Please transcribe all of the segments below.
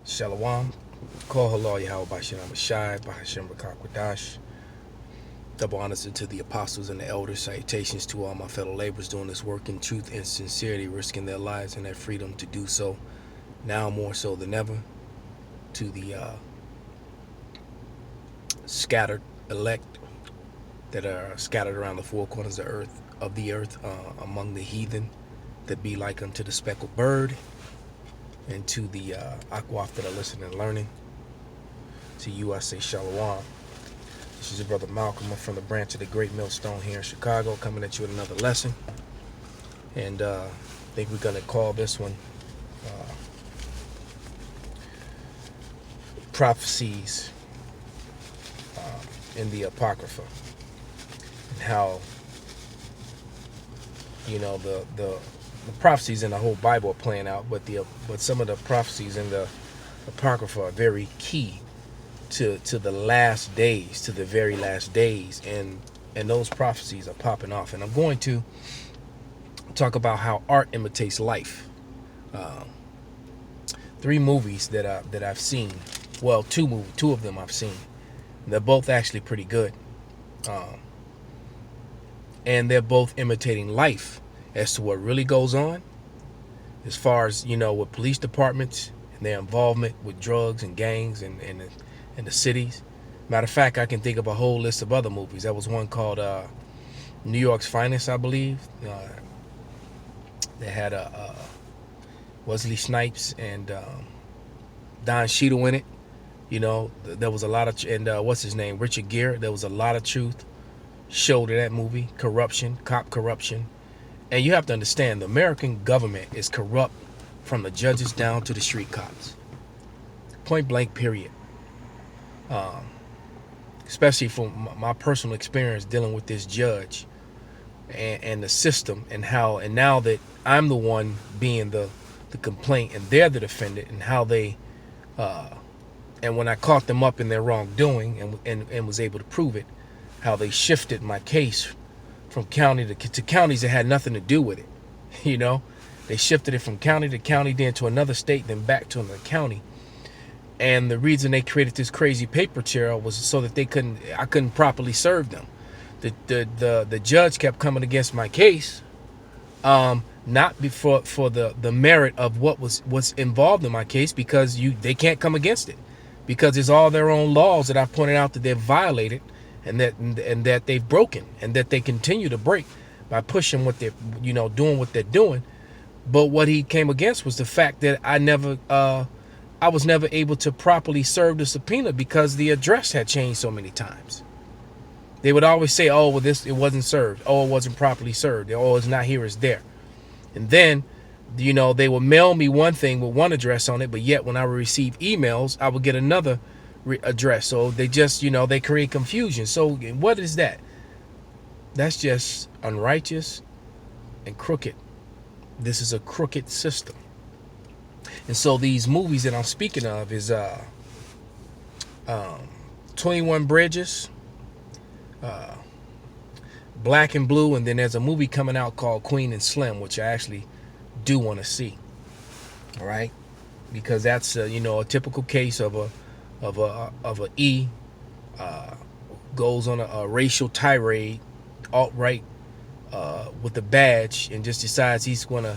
Shalom. Call halal Yahweh Bashem Shai, Bahashem Rakakwadash. Double honors to the apostles and the elders. Salutations to all my fellow laborers doing this work in truth and sincerity, risking their lives and their freedom to do so, now more so than ever. To the scattered elect that are scattered around the four corners of the earth, among the heathen that be like unto the speckled bird, and to the Akwaf that are listening and learning. To you I say Shalom. This is your brother Malcolm. I'm from the branch of the Great Millstone here in Chicago, coming at you with another lesson. And I think we're going to call this one prophecies in the Apocrypha. And how, you know, the prophecies in the whole Bible are playing out, but some of the prophecies in the Apocrypha are very key to the last days, to the very last days, and those prophecies are popping off. And I'm going to talk about how art imitates life. 3 movies that I've seen. Well, two of them I've seen. They're both actually pretty good, and they're both imitating life as to what really goes on, as far as, you know, with police departments and their involvement with drugs and gangs and the cities. Matter of fact, I can think of a whole list of other movies. There was one called New York's Finest, I believe. They had Wesley Snipes and Don Cheadle in it. You know, there was a lot of, and what's his name, Richard Gere. There was a lot of truth showed in that movie. Corruption, cop corruption. And you have to understand, the American government is corrupt from the judges down to the street cops. Point blank, period. Especially from my personal experience dealing with this judge and the system, and now that I'm the one being the complaint and they're the defendant, and how they and when I caught them up in their wrongdoing and was able to prove it, how they shifted my case from county to counties that had nothing to do with it. You know, they shifted it from county to county, then to another state, then back to another county. And the reason they created this crazy paper trail was so that I couldn't properly serve them. The judge kept coming against my case, not before for the merit of what's involved in my case, because they can't come against it, because it's all their own laws that I pointed out that they've violated, and that they've broken, and that they continue to break by pushing what they're, you know, doing what they're doing. But what he came against was the fact that I was never able to properly serve the subpoena because the address had changed so many times. They would always say, oh, well, it wasn't served. Oh, it wasn't properly served. Oh, it's not here, it's there. And then, you know, they would mail me one thing with one address on it, but yet when I would receive emails, I would get another address. So they just, you know, they create confusion. So what is that? That's just unrighteous and crooked. This is a crooked system. And so these movies that I'm speaking of is 21 Bridges, Black and Blue, and then there's a movie coming out called Queen and Slim, which I actually do want to see. All right, because that's you know, a typical case of a E goes on a racial tirade, alt-right, with a badge, and just decides he's going to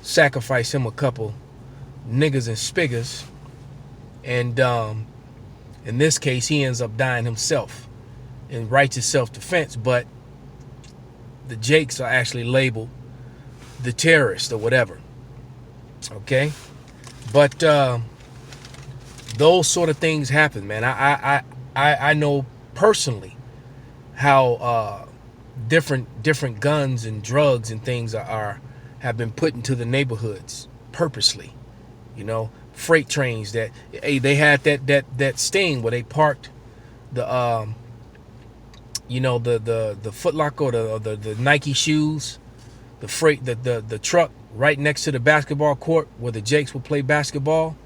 sacrifice him a couple niggas and spiggers, and in this case he ends up dying himself in righteous self-defense, but the Jakes are actually labeled the terrorist or whatever. Okay, but those sort of things happen, man. I know personally how different guns and drugs and things have been put into the neighborhoods purposely. You know, freight trains that, hey, they had that sting where they parked the you know, the Foot Locker or the Nike shoes, the truck right next to the basketball court where the Jakes would play basketball,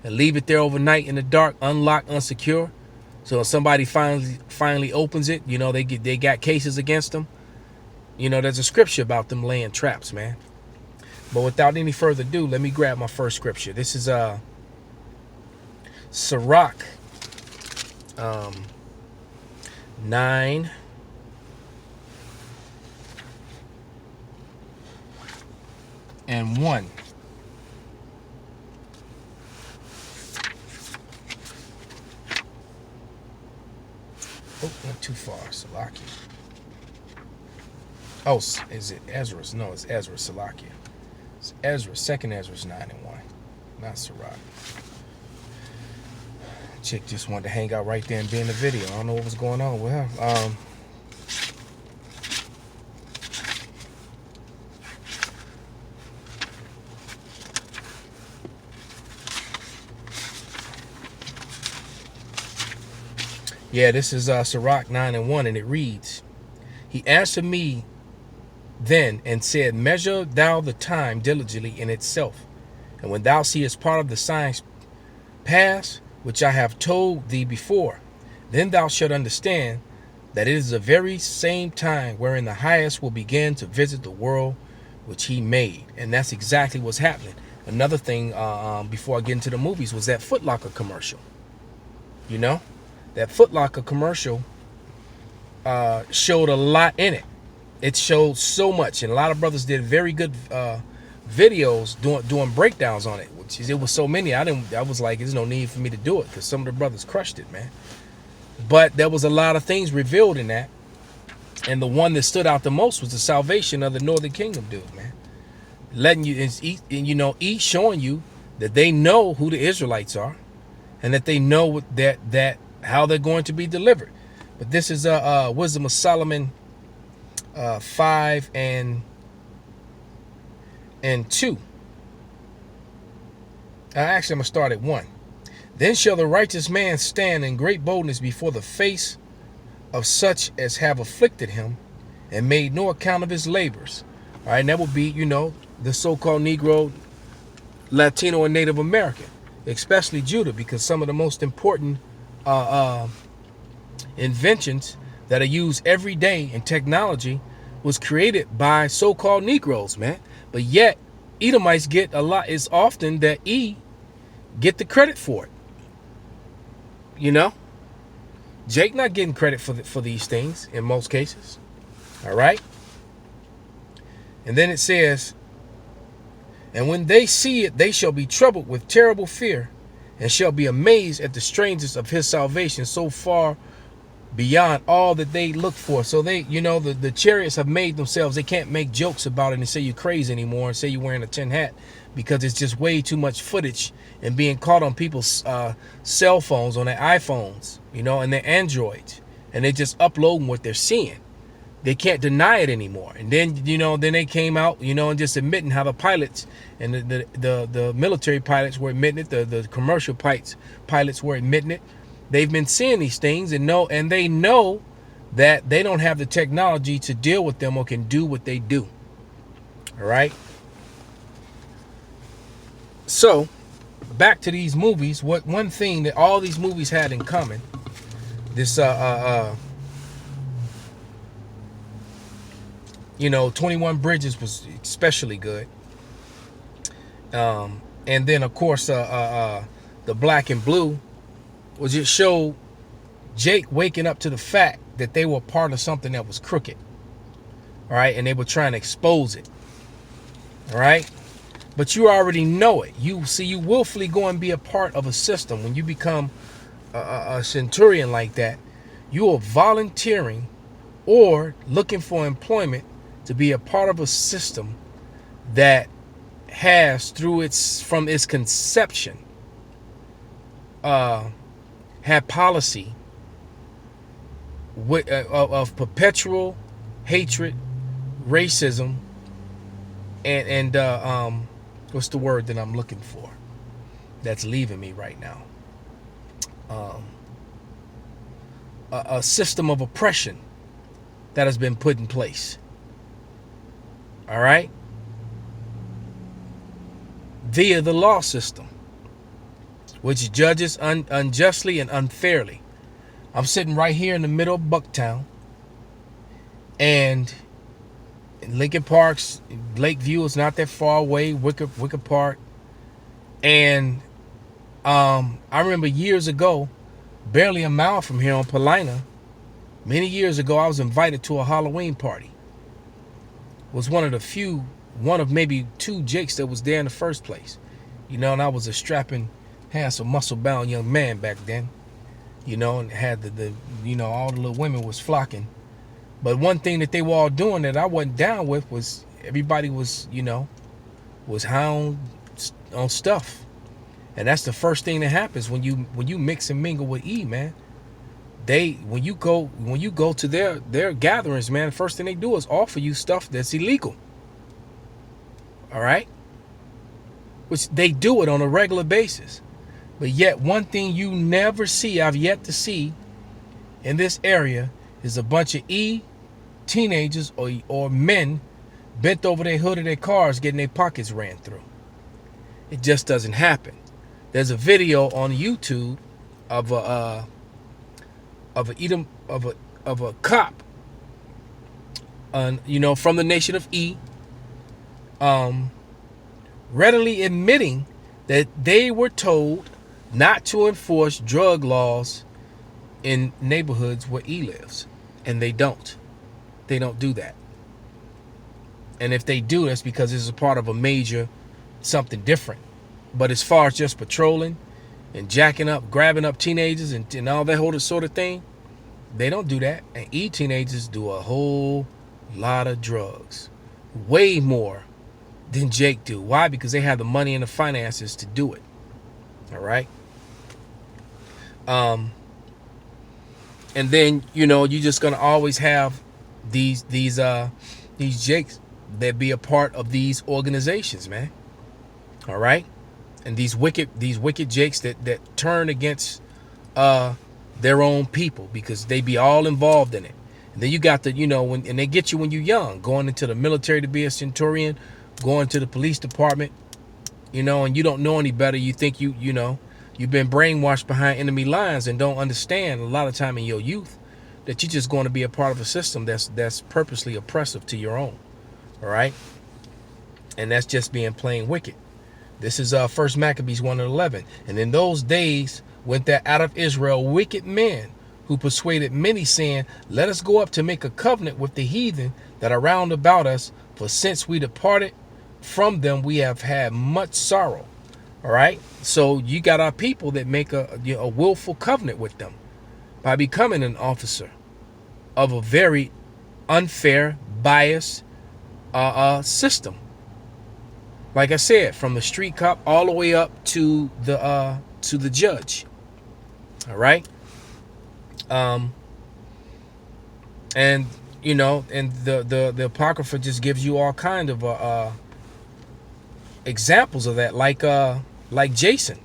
and leave it there overnight in the dark, unlocked, unsecure. So if somebody finally opens it, you know, they got cases against them. You know, there's a scripture about them laying traps, man. But without any further ado, let me grab my first scripture. This is Sirach 9 and 1. Oh, went too far. Salakia. Oh, is it Ezra? No, it's Ezra. Salakia. It's Ezra. Second Ezra's 9 and 1. Not Sirach. Chick just wanted to hang out right there and be in the video. I don't know what was going on with her. Yeah, this is Sirach 9 and 1, and it reads, He answered me then and said, Measure thou the time diligently in itself, and when thou seest part of the signs pass, which I have told thee before, then thou shalt understand that it is the very same time wherein the highest will begin to visit the world which he made. And that's exactly what's happening. Another thing, before I get into the movies, was that Foot Locker commercial. You know? That Foot Locker commercial showed a lot in it. It showed so much, and a lot of brothers did very good videos doing breakdowns on it. Which is, it was so many, I was like, there's no need for me to do it because some of the brothers crushed it, man. But there was a lot of things revealed in that, and the one that stood out the most was the salvation of the Northern Kingdom dude, man. Letting you each showing you that they know who the Israelites are, and that they know that how they're going to be delivered. But this is Wisdom of Solomon 5 and 2. Actually, I'm going to start at 1. Then shall the righteous man stand in great boldness before the face of such as have afflicted him and made no account of his labors. All right, and that will be, the so-called Negro, Latino, and Native American, especially Judah, because some of the most important inventions that are used every day in technology was created by so-called Negroes, man. But yet, Edomites get a lot. It's often that get the credit for it. Jake not getting credit for these things in most cases. All right. And then it says, and when they see it, they shall be troubled with terrible fear, and shall be amazed at the strangeness of his salvation, so far beyond all that they look for. So they, the chariots have made themselves, they can't make jokes about it and say you're crazy anymore and say you're wearing a tin hat, because it's just way too much footage and being caught on people's cell phones, on their iPhones, and their Androids, and they just uploading what they're seeing. They can't deny it anymore. And then, then they came out, and just admitting how the pilots and the military pilots were admitting it, the commercial pilots were admitting it. They've been seeing these things and they know that they don't have the technology to deal with them or can do what they do. All right. So back to these movies. One thing that all these movies had in common, this 21 Bridges was especially good. And then of course the Black and Blue was just show Jake waking up to the fact that they were part of something that was crooked. All right, and they were trying to expose it. All right, but you already know it. You willfully go and be a part of a system. When you become a centurion like that, you are volunteering or looking for employment to be a part of a system that has, from its conception, had policy of perpetual hatred, racism, and what's the word that I'm looking for? That's leaving me right now. A system of oppression that has been put in place. All right? Via the law system, which judges unjustly and unfairly. I'm sitting right here in the middle of Bucktown, and in Lincoln Park's Lakeview is not that far away, Wicker Park, and I remember years ago, barely a mile from here on Paulina, many years ago, I was invited to a Halloween party. Was one of maybe two Jakes that was there in the first place. You know, and I was a strapping, handsome, muscle-bound young man back then. You know, and had the all the little women was flocking. But one thing that they were all doing that I wasn't down with was everybody was, was hound on stuff. And that's the first thing that happens when you mix and mingle with E, man. When you go to their gatherings, man, the first thing they do is offer you stuff that's illegal. All right? Which they do it on a regular basis. But yet one thing you never see, I've yet to see in this area, is a bunch of teenagers or men bent over their hood of their cars getting their pockets ran through. It just doesn't happen. There's a video on YouTube of a cop, from the nation of E, readily admitting that they were told not to enforce drug laws in neighborhoods where E lives, and they don't. They don't do that. And if they do, that's because it's a part of a major something different. But as far as just patrolling and jacking up, grabbing up teenagers and all that whole sort of thing, they don't do that. And E teenagers do a whole lot of drugs. Way more than Jake do. Why? Because they have the money and the finances to do it. All right? And then, you're just going to always have these Jakes that be a part of these organizations, man. All right? And these wicked Jakes that turn against their own people because they be all involved in it. And then you got and they get you when you're young, going into the military to be a centurion, going to the police department, and you don't know any better. You think you've been brainwashed behind enemy lines and don't understand a lot of time in your youth that you're just going to be a part of a system that's purposely oppressive to your own. All right? And that's just being plain wicked. This is 1 Maccabees 1:11. And in those days went there out of Israel wicked men who persuaded many, saying, let us go up to make a covenant with the heathen that are round about us, for since we departed from them, we have had much sorrow. All right? So you got our people that make a willful covenant with them by becoming an officer of a very unfair, biased system. Like I said, from the street cop all the way up to the judge. All right? And and the Apocrypha just gives you all kind of examples of that, like Jason.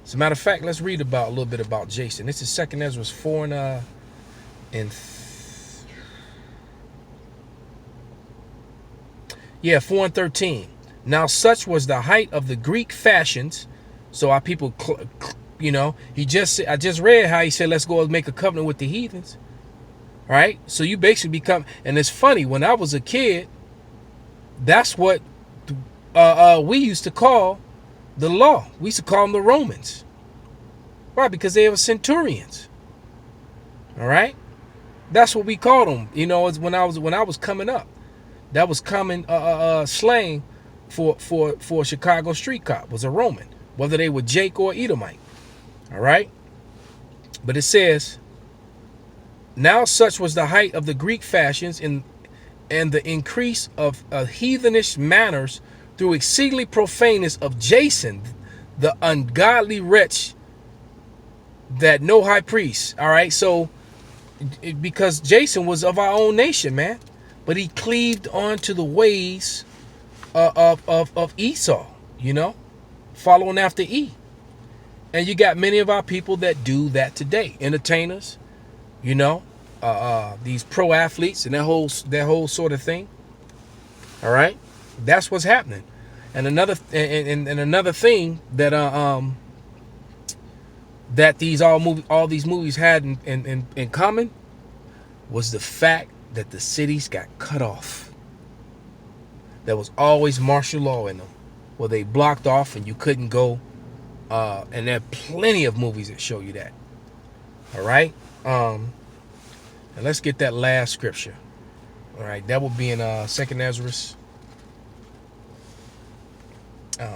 As a matter of fact, let's read a little bit about Jason. This is 2 Ezra 4 4 and 13. Now such was the height of the Greek fashions. So our people, I just read how he said, let's go and make a covenant with the heathens. All right. So you basically become, and it's funny, when I was a kid, that's what we used to call the law. We used to call them the Romans. Why? Because they were centurions. All right. That's what we called them. It's when I was coming up. That was common slang for a Chicago street cop, was a Roman, whether they were Jake or Edomite. All right. But it says, now such was the height of the Greek fashions and the increase of heathenish manners through exceedingly profaneness of Jason, the ungodly wretch, that no high priest. All right. So because Jason was of our own nation, man, but he cleaved onto the ways of Esau, following after E. And you got many of our people that do that today. Entertainers, these pro athletes and that whole sort of thing. All right, that's what's happening. And another thing that that all these movies had in common was the fact that the cities got cut off. There was always martial law in them, where they blocked off and you couldn't go And there are plenty of movies that show you that. All right. And let's get that last scripture. All right, that will be in Second Ezra, um,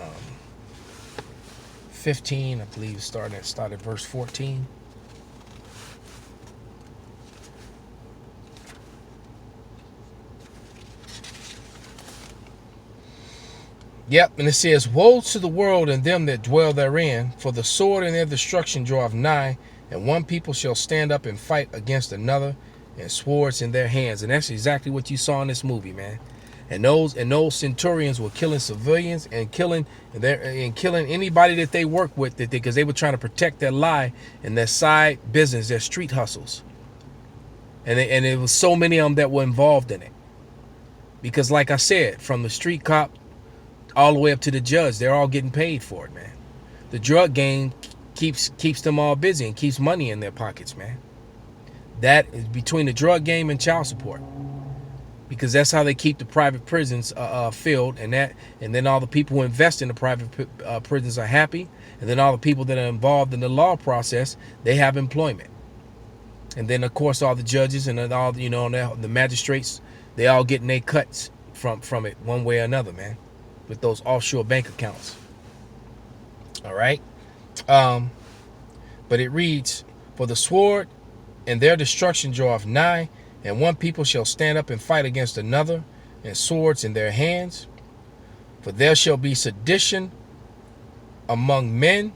15, I believe, started verse 14. Yep, and it says, "Woe to the world and them that dwell therein, for the sword and their destruction draweth nigh, and one people shall stand up and fight against another, and swords in their hands." And that's exactly what you saw in this movie, man. And those centurions were killing civilians and killing anybody that they work with, because they were trying to protect their lie and their side business, their street hustles. And it was so many of them that were involved in it. Because like I said, from the street cop all the way up to the judge, they're all getting paid for it, man. The drug game keeps them all busy and keeps money in their pockets, man. That is between the drug game and child support, because that's how they keep the private prisons filled, and then all the people who invest in the private prisons are happy, and then all the people that are involved in the law process, they have employment, and then of course all the judges and all the magistrates, they all getting their cuts from it one way or another, man, with those offshore bank accounts. All right. But it reads, "For the sword and their destruction draweth nigh, and one people shall stand up and fight against another, and swords in their hands. For there shall be sedition among men,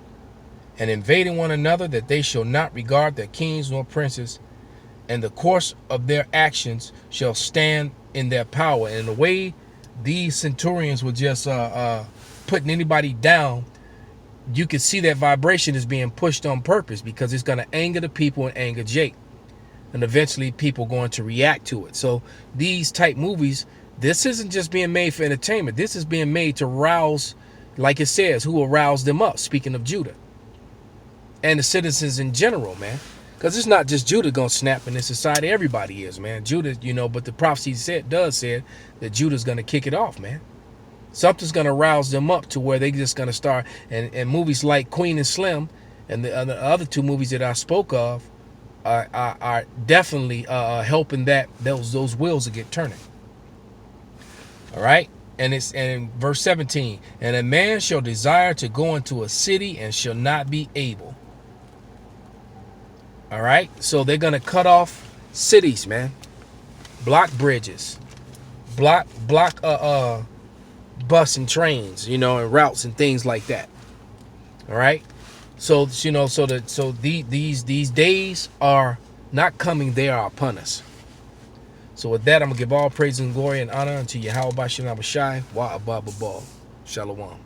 and invading one another, that they shall not regard their kings nor princes, and the course of their actions shall stand in their power." And the way these centurions were just putting anybody down, you could see that vibration is being pushed on purpose, because it's going to anger the people and anger Jake. And eventually people going to react to it. So these type movies, this isn't just being made for entertainment. This is being made to rouse, like it says, who will rouse them up, speaking of Judah. And the citizens in general, man. Because it's not just Judah going to snap in this society. Everybody is, man. Judah, but the prophecy say that Judah's going to kick it off, man. Something's going to rouse them up to where they just going to start. And movies like Queen and Slim and the other two movies that I spoke of are definitely helping those wheels to get turning. All right. And it's in verse 17. "And a man shall desire to go into a city and shall not be able." All right. So they're going to cut off cities, man. Block bridges. Block bus and trains, and routes and things like that. All right. So these days are not coming; they are upon us. So with that, I'm gonna give all praise and glory and honor unto Yahweh Bashem Abishai Wa Abba Babal. Shalom.